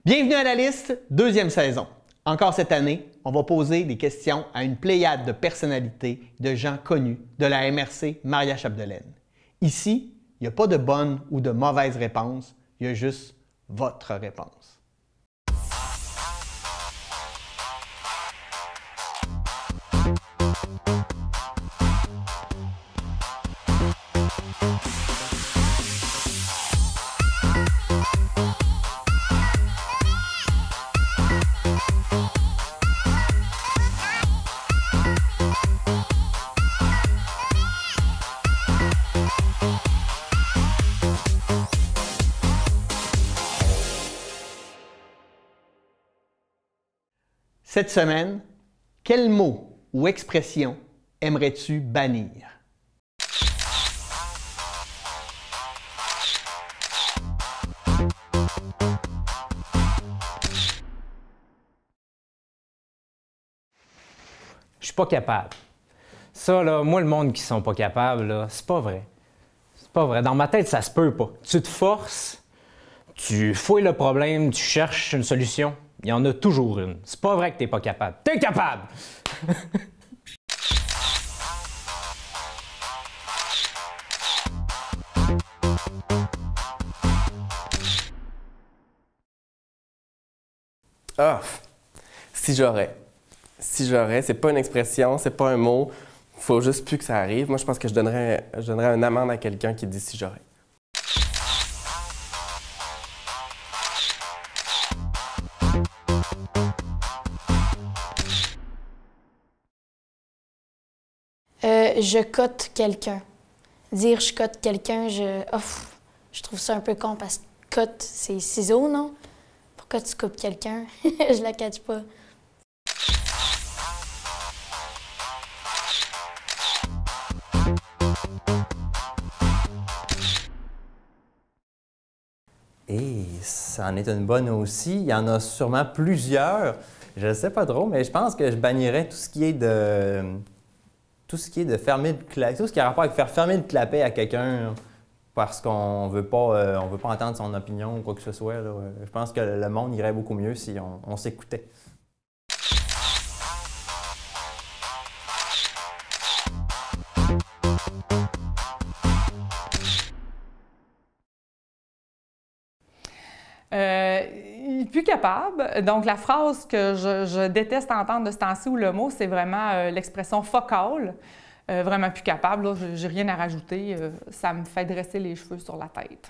Bienvenue à la liste, deuxième saison. Encore cette année, on va poser des questions à une pléiade de personnalités, de gens connus de la MRC Maria-Chapdelaine. Ici, il n'y a pas de bonne ou de mauvaise réponse, il y a juste votre réponse. Cette semaine, quel mot ou expression aimerais-tu bannir? Je suis pas capable. Ça, là, moi, le monde qui sont pas capables, là, c'est pas vrai. C'est pas vrai. Dans ma tête, ça se peut pas. Tu te forces, tu fouilles le problème, tu cherches une solution. Il y en a toujours une. C'est pas vrai que t'es pas capable. T'es capable! Ah! Si j'aurais. Si j'aurais, c'est pas une expression, c'est pas un mot. Faut juste plus que ça arrive. Moi, je pense que je donnerais une amende à quelqu'un qui dit si j'aurais. Je cote quelqu'un. Dire je cote quelqu'un, je trouve ça un peu con parce que cote, c'est ciseaux, non? Pourquoi tu coupes quelqu'un? Je la catch pas. Et ça en est une bonne aussi. Il y en a sûrement plusieurs. Je ne sais pas trop, mais je pense que je bannirais tout ce qui est de fermer le clapet, tout ce qui a rapport avec faire fermer le clapet à quelqu'un parce qu'on veut pas entendre son opinion ou quoi que ce soit. Là. Je pense que le monde irait beaucoup mieux si on s'écoutait. Plus capable. Donc, la phrase que je déteste entendre de ce temps-ci ou le mot, c'est vraiment l'expression « fuck all ». Vraiment plus capable, là, j'ai rien à rajouter. Ça me fait dresser les cheveux sur la tête.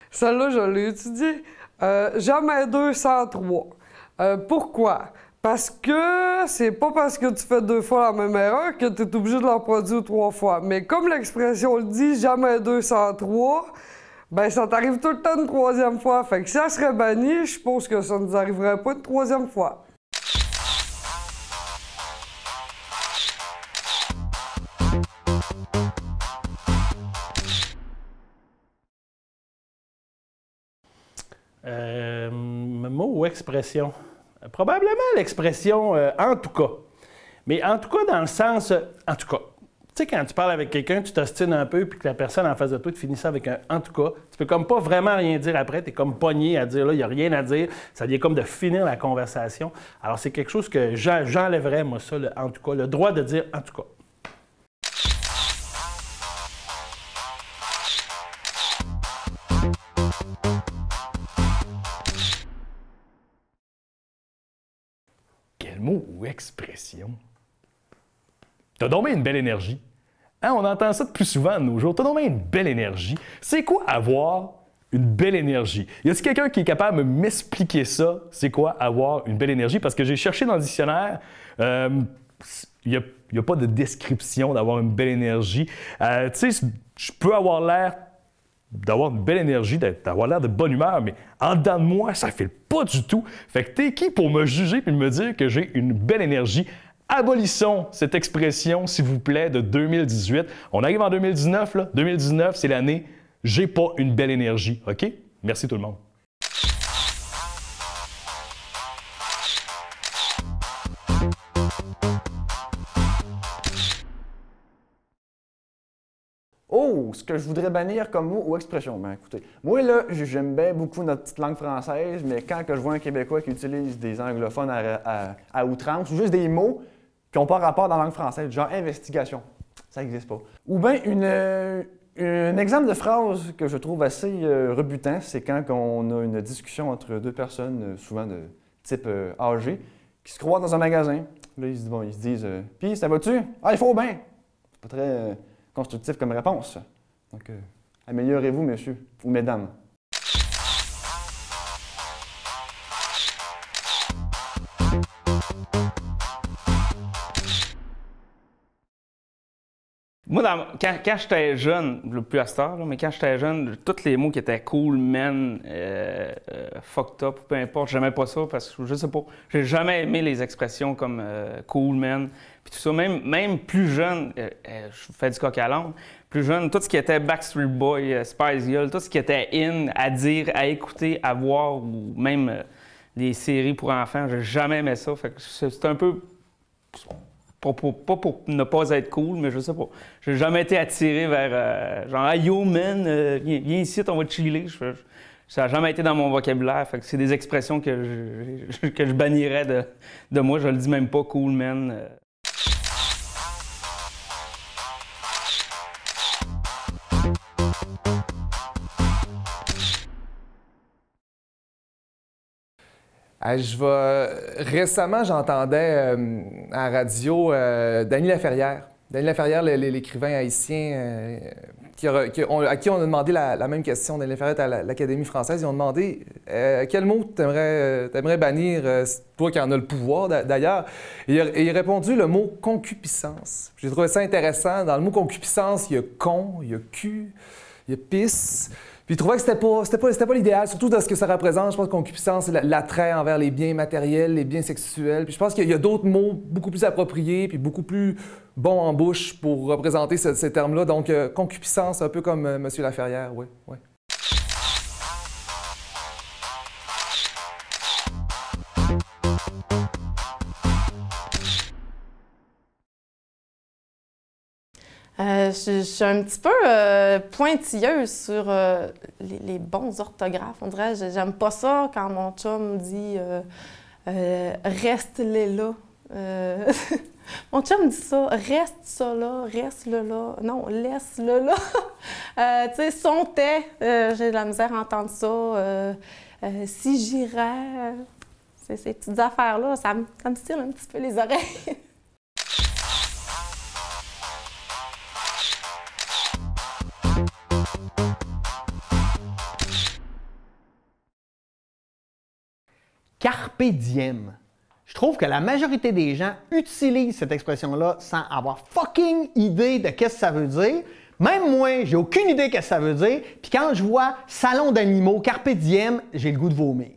Celle-là, je l'ai étudiée. Jamais 2 sans 3. Pourquoi? Parce que c'est pas parce que tu fais 2 fois la même erreur que tu es obligé de la reproduire 3 fois. Mais comme l'expression le dit, jamais 2 sans 3, ben ça t'arrive tout le temps une 3e fois. Fait que si ça serait banni, je suppose que ça ne nous arriverait pas une 3e fois. Mot ou expression? Probablement l'expression « en tout cas ». Mais en tout cas dans le sens « en tout cas ». Tu sais, quand tu parles avec quelqu'un, tu t'ostines un peu, puis que la personne en face de toi te finit ça avec un « en tout cas », tu peux comme pas vraiment rien dire après, tu es comme pogné à dire là, il n'y a rien à dire, ça vient comme de finir la conversation. Alors c'est quelque chose que j'enlèverais, moi, ça, le « en tout cas », le droit de dire « en tout cas ». Quel mot ou expression? T'as donc bien une belle énergie. Hein, on entend ça de plus souvent de nos jours. T'as donc bien une belle énergie. C'est quoi avoir une belle énergie? Y a-t-il quelqu'un qui est capable de m'expliquer ça? C'est quoi avoir une belle énergie? Parce que j'ai cherché dans le dictionnaire, il n'y a pas de description d'avoir une belle énergie. Tu sais, je peux avoir l'air d'avoir une belle énergie, d'avoir l'air de bonne humeur, mais en dedans de moi, ça ne file pas du tout. Fait que t'es qui pour me juger et me dire que j'ai une belle énergie? Abolissons cette expression, s'il vous plaît, de 2018. On arrive en 2019, là. 2019, c'est l'année « j'ai pas une belle énergie ». OK? Merci tout le monde. Oh, ce que je voudrais bannir comme mot ou expression. Ben écoutez, moi là, j'aime bien beaucoup notre petite langue française, mais quand que je vois un Québécois qui utilise des anglophones à outrance, ou juste des mots qui n'ont pas rapport dans la langue française, genre investigation, ça n'existe pas. Ou bien un exemple de phrase que je trouve assez rebutant, c'est quand on a une discussion entre deux personnes, souvent de type âgé, qui se croisent dans un magasin. Là, ils se disent Puis, ça va-tu? Ah, il faut bien! C'est pas très constructif comme réponse. Donc, améliorez-vous, messieurs ou mesdames. Moi, quand j'étais jeune, plus à cette heure, mais quand j'étais jeune, tous les mots qui étaient cool, man, fucked up, peu importe, j'aimais pas ça parce que je sais pas, j'ai jamais aimé les expressions comme cool, man, puis tout ça. Même plus jeune, je fais du coq à l'âne, plus jeune, tout ce qui était Backstreet Boy, Spice Girl, tout ce qui était in à dire, à écouter, à voir, ou même les séries pour enfants, j'ai jamais aimé ça. Fait que c'est un peu. Pas pour ne pas être cool, mais je sais pas. J'ai jamais été attiré vers genre hey, yo man, viens ici, on va chiller. Ça n'a jamais été dans mon vocabulaire. Fait que c'est des expressions que je bannirais de moi. Je le dis même pas cool man. Récemment, j'entendais à la radio Dany Laferrière. Dany Laferrière, l'écrivain haïtien à qui on a demandé la même question. Dany Laferrière est à l'Académie française. Ils ont demandé quel mot t'aimerais bannir, toi qui en as le pouvoir d'ailleurs. Et il a répondu le mot concupiscence. J'ai trouvé ça intéressant. Dans le mot concupiscence, il y a con, il y a cul, il y a pisse. Puis il trouvait que c'était pas l'idéal, surtout dans ce que ça représente. Je pense que concupiscence, c'est l'attrait envers les biens matériels, les biens sexuels. Puis je pense qu'il y a d'autres mots beaucoup plus appropriés puis beaucoup plus bons en bouche pour représenter ces termes-là. Donc concupiscence, un peu comme M. Laferrière, oui. Ouais. Je suis un petit peu pointilleuse sur les bons orthographes. On dirait que j'aime pas ça quand mon chum me dit reste-les là. Mon chum me dit ça, reste ça là, reste-le là. Non, laisse-le là. Tu sais, son-tait, j'ai de la misère à entendre ça. Si j'irais, ces petites affaires-là, ça me tire un petit peu les oreilles. Carpe diem. Je trouve que la majorité des gens utilisent cette expression-là sans avoir fucking idée de qu'est-ce que ça veut dire. Même moi, j'ai aucune idée de ce que ça veut dire. Puis quand je vois salon d'animaux, carpe diem, j'ai le goût de vomir.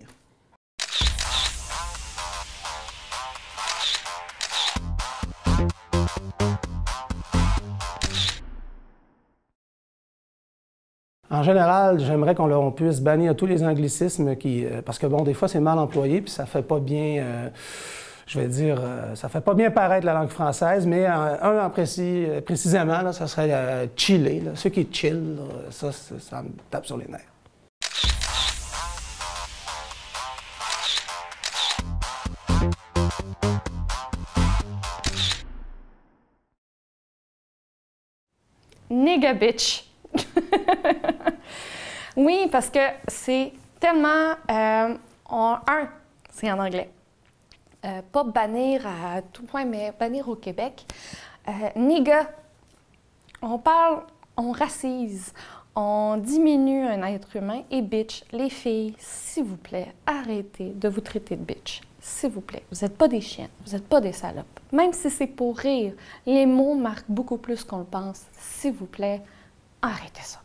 En général, j'aimerais qu'on puisse bannir tous les anglicismes parce que, bon, des fois, c'est mal employé, puis ça fait pas bien, je vais dire, ça fait pas bien paraître la langue française, mais précisément, là, ça serait chiller. Là. Ceux qui chill, là, ça me tape sur les nerfs. Nigga bitch. Oui, parce que c'est tellement... c'est en anglais. Pas bannir à tout point, mais bannir au Québec. Nigga, on racise, on diminue un être humain. Et bitch, les filles, s'il vous plaît, arrêtez de vous traiter de bitch. S'il vous plaît, vous n'êtes pas des chiennes, vous n'êtes pas des salopes. Même si c'est pour rire, les mots marquent beaucoup plus qu'on le pense. S'il vous plaît, arrêtez ça.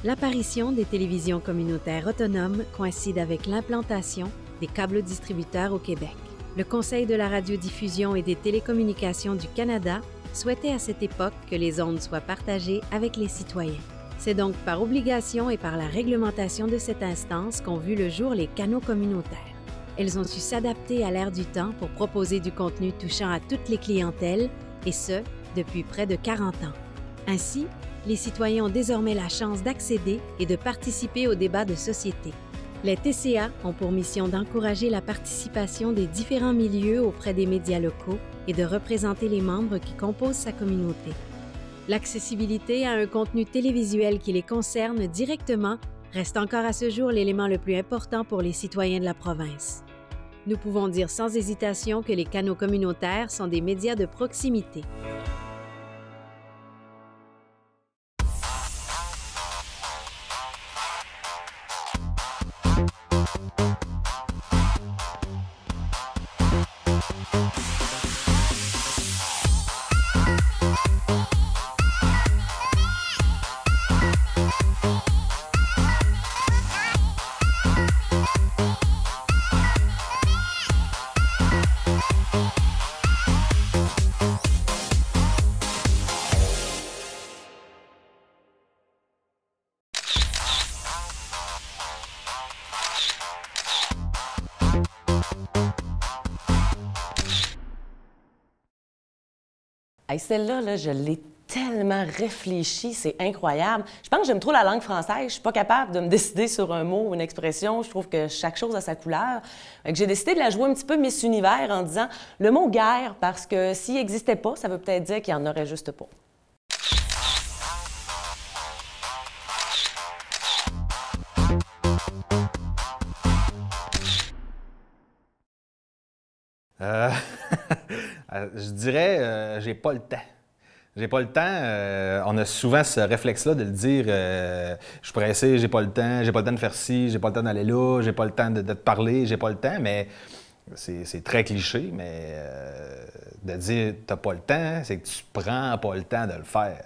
L'apparition des télévisions communautaires autonomes coïncide avec l'implantation des câbles distributeurs au Québec. Le Conseil de la radiodiffusion et des télécommunications du Canada souhaitait à cette époque que les ondes soient partagées avec les citoyens. C'est donc par obligation et par la réglementation de cette instance qu'ont vu le jour les canaux communautaires. Elles ont su s'adapter à l'ère du temps pour proposer du contenu touchant à toutes les clientèles, et ce, depuis près de 40 ans. Ainsi, les citoyens ont désormais la chance d'accéder et de participer aux débats de société. Les TCA ont pour mission d'encourager la participation des différents milieux auprès des médias locaux et de représenter les membres qui composent sa communauté. L'accessibilité à un contenu télévisuel qui les concerne directement reste encore à ce jour l'élément le plus important pour les citoyens de la province. Nous pouvons dire sans hésitation que les canaux communautaires sont des médias de proximité. Hey, celle-là, là, je l'ai tellement réfléchie, c'est incroyable. Je pense que j'aime trop la langue française. Je suis pas capable de me décider sur un mot ou une expression. Je trouve que chaque chose a sa couleur. J'ai décidé de la jouer un petit peu Miss Univers en disant le mot « guerre » parce que s'il n'existait pas, ça veut peut-être dire qu'il n'y en aurait juste pas. Je dirais, j'ai pas le temps. J'ai pas le temps. On a souvent ce réflexe-là de le dire, je suis pressé, j'ai pas le temps de faire ci, j'ai pas le temps d'aller là, j'ai pas le temps de te parler, j'ai pas le temps, mais c'est très cliché, mais de dire t'as pas le temps, c'est que tu prends pas le temps de le faire.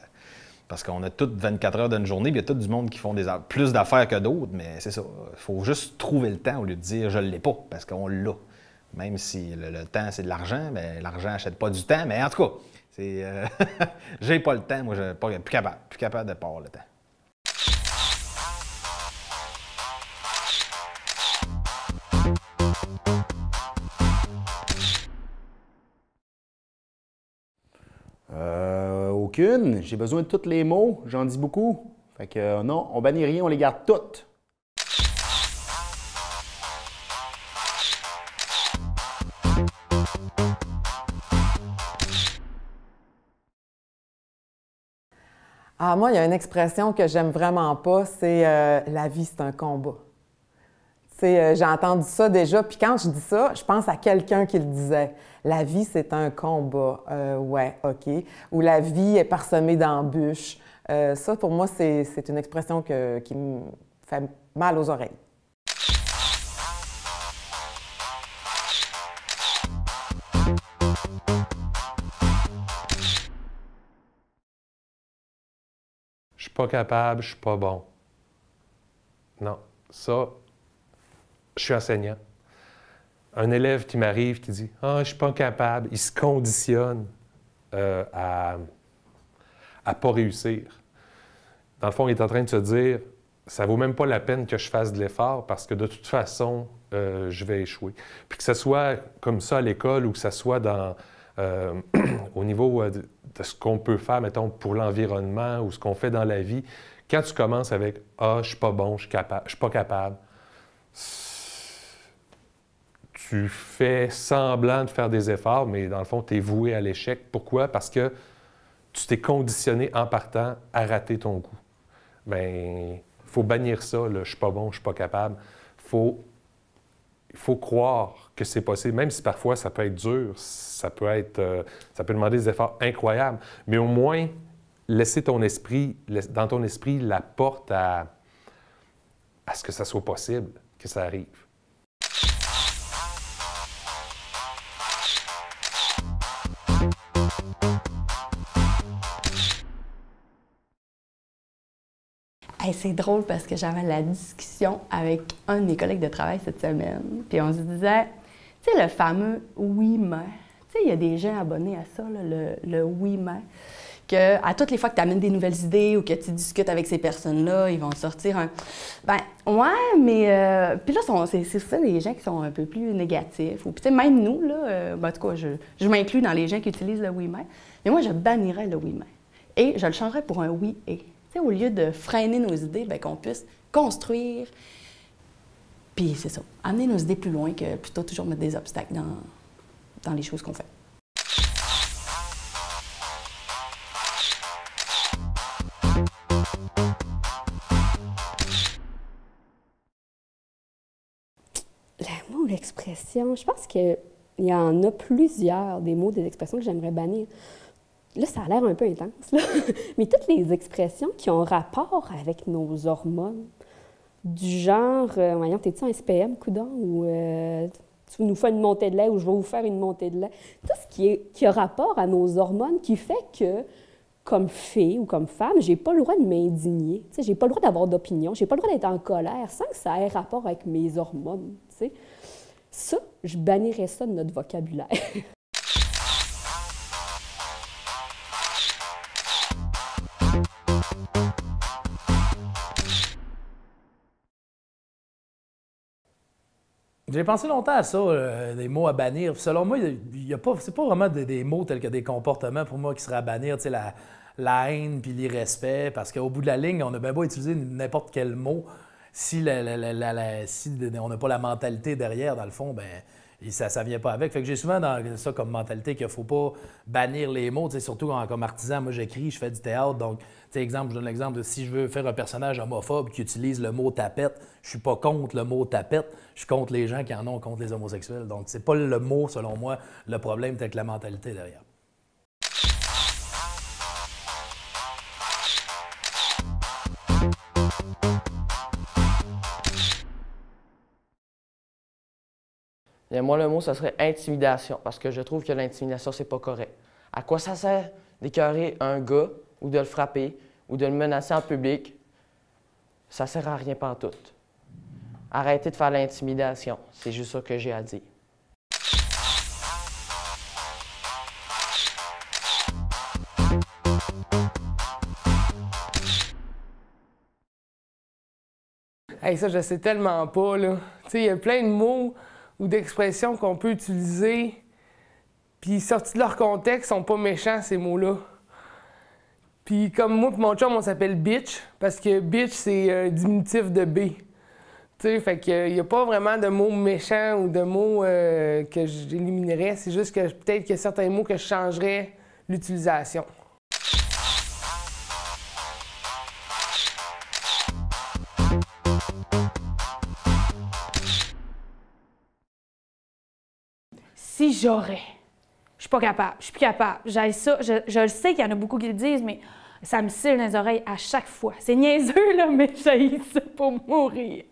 Parce qu'on a toutes 24 heures d'une journée, puis il y a tout du monde qui font plus d'affaires que d'autres, mais c'est ça. Il faut juste trouver le temps au lieu de dire je l'ai pas, parce qu'on l'a. Même si le temps, c'est de l'argent, mais l'argent n'achète pas du temps. Mais en tout cas, c'est j'ai pas le temps. Moi, je suis plus capable de pas avoir le temps. Aucune. J'ai besoin de tous les mots. J'en dis beaucoup. Fait que non, on bannit rien, on les garde toutes. Ah, moi, il y a une expression que j'aime vraiment pas, c'est la vie, c'est un combat. J'ai entendu ça déjà, puis quand je dis ça, je pense à quelqu'un qui le disait. La vie, c'est un combat. Ouais, OK. Ou la vie est parsemée d'embûches. Ça, pour moi, c'est une expression qui me fait mal aux oreilles. Je suis pas capable, je suis pas bon. Non, ça, je suis enseignant. Un élève qui m'arrive, qui dit « Ah, je suis pas capable », il se conditionne à pas réussir. Dans le fond, il est en train de se dire « Ça vaut même pas la peine que je fasse de l'effort parce que de toute façon, je vais échouer. » Puis que ce soit comme ça à l'école ou que ce soit dans... au niveau de ce qu'on peut faire, mettons, pour l'environnement ou ce qu'on fait dans la vie, quand tu commences avec « Ah, je suis pas bon, je suis pas capable », tu fais semblant de faire des efforts, mais dans le fond, tu es voué à l'échec. Pourquoi? Parce que tu t'es conditionné en partant à rater ton coup. Bien, il faut bannir ça, là, je suis pas bon, je suis pas capable. Il faut croire que c'est possible, même si parfois ça peut être dur, ça peut demander des efforts incroyables, mais au moins laisser dans ton esprit la porte à ce que ça soit possible, que ça arrive. « Hey, c'est drôle parce que j'avais la discussion avec un de mes collègues de travail cette semaine. Puis on se disait, tu sais, le fameux oui, mais. Tu sais, il y a des gens abonnés à ça, là, le oui, mais. Que à toutes les fois que tu amènes des nouvelles idées ou que tu discutes avec ces personnes-là, ils vont sortir un. Ben, ouais, mais. Puis là, c'est souvent des gens qui sont un peu plus négatifs. Ou, puis, tu sais, même nous, là, ben, en tout cas, je m'inclus dans les gens qui utilisent le oui, mais moi, je bannirais le oui, mais. Et je le changerais pour un oui et. T'sais, au lieu de freiner nos idées, bien, qu'on puisse construire. Puis c'est ça, amener nos idées plus loin que plutôt toujours mettre des obstacles dans les choses qu'on fait. Le mot, l'expression, je pense qu'il y en a plusieurs des mots, des expressions que j'aimerais bannir. Là, ça a l'air un peu intense, là. Mais toutes les expressions qui ont rapport avec nos hormones, du genre, voyons, t'es-tu un SPM, coudonc, ou tu nous fais une montée de lait, ou je vais vous faire une montée de lait. Tout ce qui a rapport à nos hormones qui fait que, comme fille ou comme femme, j'ai pas le droit de m'indigner. Tu sais, j'ai pas le droit d'avoir d'opinion, j'ai pas le droit d'être en colère sans que ça ait rapport avec mes hormones, tu sais. Ça, je bannirais ça de notre vocabulaire. J'ai pensé longtemps à ça, des mots à bannir. Selon moi, c'est pas vraiment des mots tels que des comportements pour moi qui seraient à bannir, tu sais, la haine puis l'irrespect, parce qu'au bout de la ligne, on a bien beau utiliser n'importe quel mot, si on n'a pas la mentalité derrière, dans le fond, ben ça vient pas avec. Fait que j'ai souvent dans ça comme mentalité qu'il ne faut pas bannir les mots, tu sais, surtout comme artisan. Moi, j'écris, je fais du théâtre, donc, tu sais, exemple, je donne l'exemple de si je veux faire un personnage homophobe qui utilise le mot tapette, je suis pas contre le mot tapette, je suis contre les gens qui en ont contre les homosexuels. Donc, c'est pas le mot, selon moi, le problème, c'est avec la mentalité derrière. Bien, moi, le mot, ça serait intimidation, parce que je trouve que l'intimidation, c'est pas correct. À quoi ça sert d'écœurer un gars, ou de le frapper, ou de le menacer en public? Ça sert à rien pantoute. Arrêtez de faire l'intimidation, c'est juste ça que j'ai à dire. Hey, ça, je sais tellement pas, là. Tu sais, il y a plein de mots ou d'expressions qu'on peut utiliser, puis sortis de leur contexte, sont pas méchants, ces mots-là. Puis comme moi et mon chum, on s'appelle bitch, parce que bitch, c'est un diminutif de B. Tu sais, fait qu'il n'y a pas vraiment de mots méchants ou de mots que j'éliminerais, c'est juste que peut-être qu'il y a certains mots que je changerais l'utilisation. Si j'aurais. Je suis pas capable. Je suis plus capable. J'aille ça. Je le sais qu'il y en a beaucoup qui le disent, mais ça me cille dans les oreilles à chaque fois. C'est niaiseux, là, mais j'haïs ça pour mourir.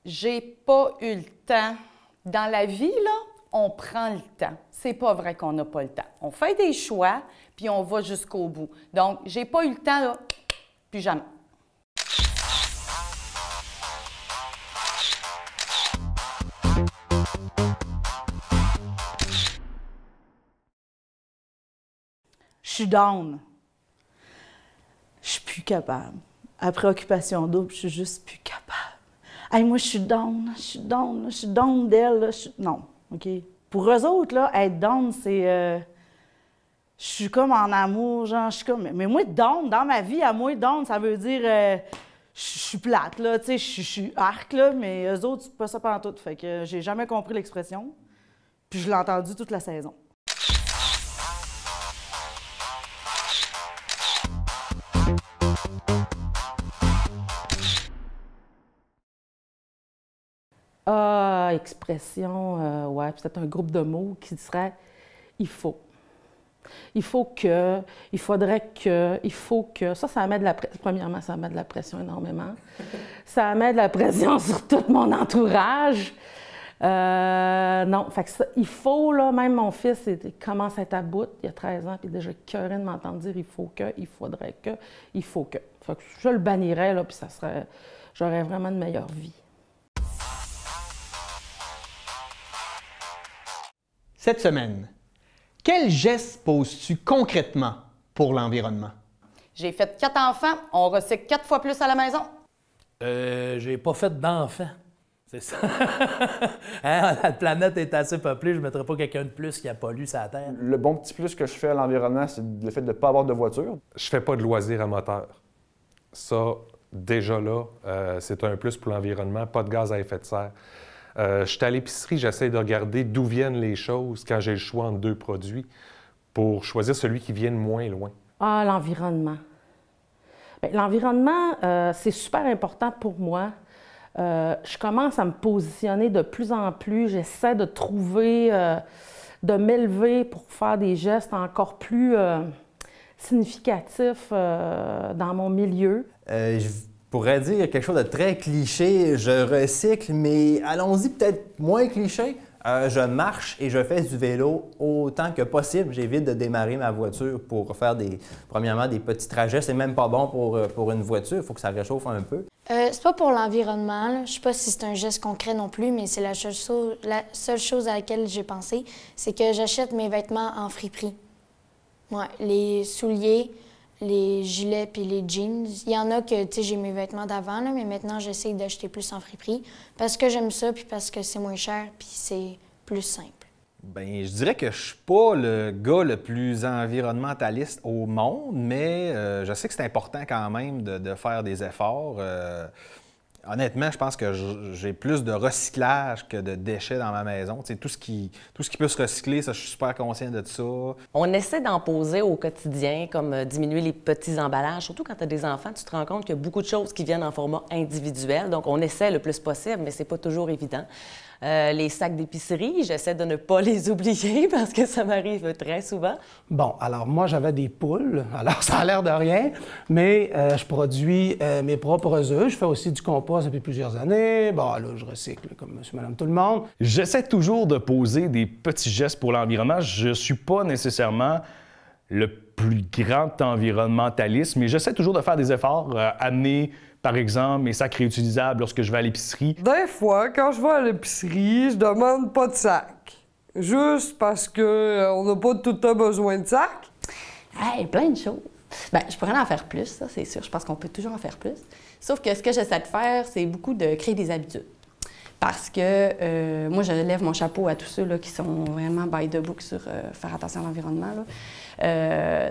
J'ai pas eu le temps. Dans la vie, là, on prend le temps. C'est pas vrai qu'on n'a pas le temps. On fait des choix, puis on va jusqu'au bout. Donc, j'ai pas eu le temps, là, plus jamais. Je suis down. Je suis plus capable. Après occupation double, je suis juste plus capable. Hey, moi, je suis down d'elle. Non, OK? Pour eux autres, là, être down, c'est... je suis comme en amour, genre, je suis comme... Mais moi, down, dans ma vie, à moi, down, ça veut dire... je suis plate, là, tu sais, je suis arc, là, mais eux autres, c'est pas ça pantoute. Fait que j'ai jamais compris l'expression, puis je l'ai entendu toute la saison. Ah, expression, ouais, peut-être un groupe de mots qui serait « il faut ». Il faut que, il faudrait que, il faut que. Ça met de la pression. Premièrement, ça met de la pression énormément. Ça met de la pression sur tout mon entourage. Non, fait que ça, il faut, là, même mon fils, il commence à être à bout, il a 13 ans, puis il est déjà écœuré de m'entendre dire il faut que, il faudrait que, il faut que. Fait que je le bannirais, là, puis ça serait. J'aurais vraiment une meilleure vie. Cette semaine, quel geste poses-tu concrètement pour l'environnement? J'ai fait 4 enfants, on recycle 4 fois plus à la maison. J'ai pas fait d'enfants. C'est ça. Hein? La planète est assez peuplée, je ne mettrais pas quelqu'un de plus qui a pollué sa terre. Le bon petit plus que je fais à l'environnement, c'est le fait de ne pas avoir de voiture. Je fais pas de loisirs à moteur. Ça, déjà là, c'est un plus pour l'environnement, pas de gaz à effet de serre. Je suis à l'épicerie, j'essaie de regarder d'où viennent les choses quand j'ai le choix entre 2 produits pour choisir celui qui vient moins loin. Ah, l'environnement. Bien, l'environnement, c'est super important pour moi. Je commence à me positionner de plus en plus. J'essaie de trouver, de m'élever pour faire des gestes encore plus significatifs dans mon milieu. Je pourrais dire quelque chose de très cliché, je recycle, mais allons-y peut-être moins cliché. Je marche et je fais du vélo autant que possible. J'évite de démarrer ma voiture pour faire premièrement des petits trajets. C'est même pas bon pour une voiture, il faut que ça réchauffe un peu. C'est pas pour l'environnement, là. Je sais pas si c'est un geste concret non plus, mais c'est la seule chose à laquelle j'ai pensé, c'est que j'achète mes vêtements en friperie. Ouais, les souliers, les gilets puis les jeans. Il y en a que, tu sais, j'ai mes vêtements d'avant, là, mais maintenant, j'essaie d'acheter plus en friperie parce que j'aime ça puis parce que c'est moins cher puis c'est plus simple. Bien, je dirais que je suis pas le gars le plus environnementaliste au monde, mais je sais que c'est important quand même de faire des efforts. Honnêtement, je pense que j'ai plus de recyclage que de déchets dans ma maison. Tu sais, tout ce qui peut se recycler, ça, je suis super conscient de ça. On essaie d'en poser au quotidien, comme diminuer les petits emballages. Surtout quand tu as des enfants, tu te rends compte qu'il y a beaucoup de choses qui viennent en format individuel. Donc, on essaie le plus possible, mais c'est pas toujours évident. Les sacs d'épicerie, j'essaie de ne pas les oublier parce que ça m'arrive très souvent. Bon, alors moi, j'avais des poules, alors ça a l'air de rien, mais je produis mes propres œufs. Je fais aussi du compost depuis plusieurs années. Bon, là, je recycle comme monsieur, madame, tout le monde. J'essaie toujours de poser des petits gestes pour l'environnement. Je suis pas nécessairement le plus grand environnementaliste, mais j'essaie toujours de faire des efforts, amener par exemple, mes sacs réutilisables lorsque je vais à l'épicerie. Des fois, quand je vais à l'épicerie, je demande pas de sac. Juste parce qu'on n'a pas tout le temps besoin de sac. Hey, plein de choses. Bien, je pourrais en faire plus, ça, c'est sûr. Je pense qu'on peut toujours en faire plus. Sauf que ce que j'essaie de faire, c'est beaucoup de créer des habitudes. Parce que moi, je lève mon chapeau à tous ceux là, qui sont vraiment by the book sur faire attention à l'environnement.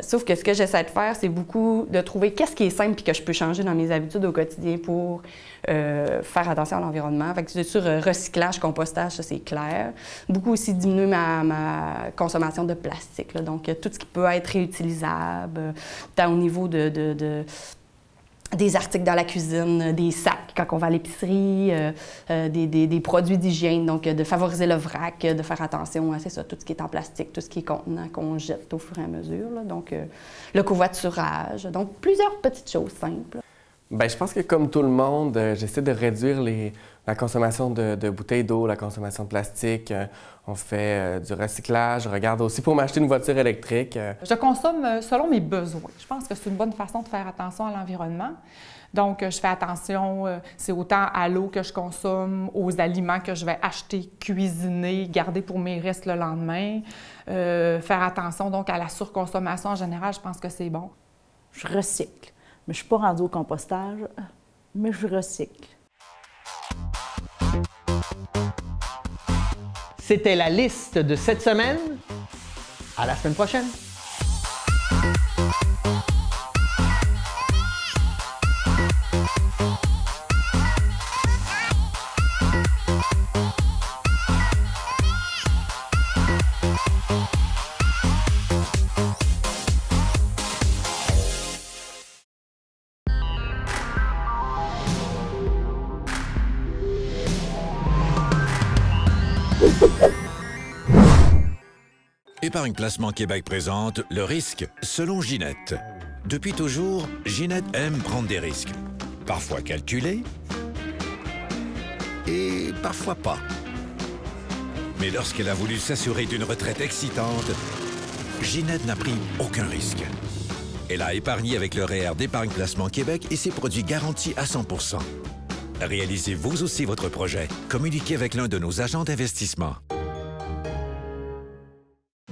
Sauf que ce que j'essaie de faire, c'est beaucoup de trouver qu'est-ce qui est simple et que je peux changer dans mes habitudes au quotidien pour faire attention à l'environnement. Fait que c'est sur recyclage, compostage, ça c'est clair. Beaucoup aussi diminuer ma consommation de plastique. Là. Donc, tout ce qui peut être réutilisable, tant au niveau des articles dans la cuisine, des sacs quand on va à l'épicerie, des produits d'hygiène, donc de favoriser le vrac, de faire attention à, c'est ça, tout ce qui est en plastique, tout ce qui est contenant qu'on jette au fur et à mesure. Là. Donc, le covoiturage. Donc, plusieurs petites choses simples. Bien, je pense que comme tout le monde, j'essaie de réduire la consommation de bouteilles d'eau, la consommation de plastique. On fait du recyclage. Je regarde aussi pour m'acheter une voiture électrique. Je consomme selon mes besoins. Je pense que c'est une bonne façon de faire attention à l'environnement. Donc, je fais attention, c'est autant à l'eau que je consomme, aux aliments que je vais acheter, cuisiner, garder pour mes restes le lendemain. Faire attention donc à la surconsommation en général, je pense que c'est bon. Je recycle. Mais je ne suis pas rendue au compostage, mais je recycle. C'était la liste de cette semaine. À la semaine prochaine. Épargne Placement Québec présente le risque selon Ginette. Depuis toujours, Ginette aime prendre des risques. Parfois calculés et parfois pas. Mais lorsqu'elle a voulu s'assurer d'une retraite excitante, Ginette n'a pris aucun risque. Elle a épargné avec le REER d'Épargne Placement Québec et ses produits garantis à 100%. Réalisez vous aussi votre projet. Communiquez avec l'un de nos agents d'investissement.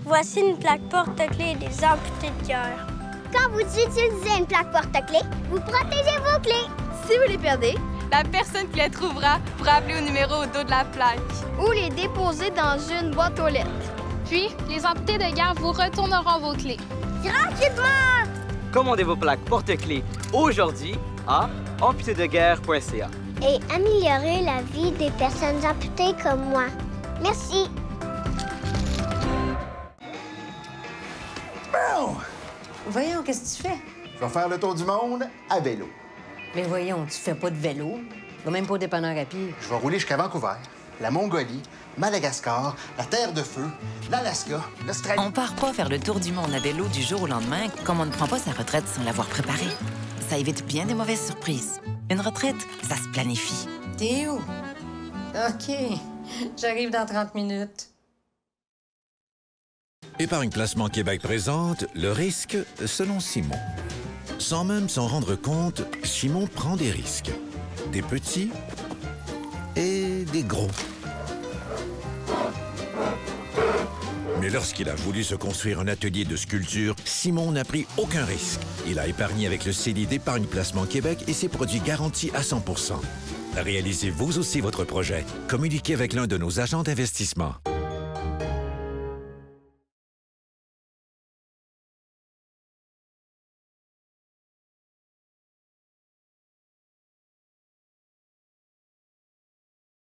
Voici une plaque porte-clés des amputés de cœur. Quand vous utilisez une plaque porte-clés, vous protégez vos clés. Si vous les perdez, la personne qui les trouvera pourra appeler au numéro au dos de la plaque. Ou les déposer dans une boîte aux lettres. Puis, les amputés de guerre vous retourneront vos clés. Gratuitement! Commandez vos plaques porte-clés aujourd'hui à amputédeguerre.ca. Et améliorer la vie des personnes amputées comme moi. Merci. Bon! Voyons, qu'est-ce que tu fais? Je vais faire le tour du monde à vélo. Mais voyons, tu fais pas de vélo. Tu vas même pas au dépanneur à pied. Je vais rouler jusqu'à Vancouver, la Mongolie, Madagascar, la Terre de Feu, l'Alaska, l'Australie. On part pas faire le tour du monde à vélo du jour au lendemain comme on ne prend pas sa retraite sans l'avoir préparée. Ça évite bien des mauvaises surprises. Une retraite, ça se planifie. T'es où? OK. J'arrive dans 30 minutes. Épargne Placement Québec présente le risque selon Simon. Sans même s'en rendre compte, Simon prend des risques. Des petits et des gros. Mais lorsqu'il a voulu se construire un atelier de sculpture, Simon n'a pris aucun risque. Il a épargné avec le CELI d'Épargne Placement Québec et ses produits garantis à 100%. Réalisez vous aussi votre projet. Communiquez avec l'un de nos agents d'investissement.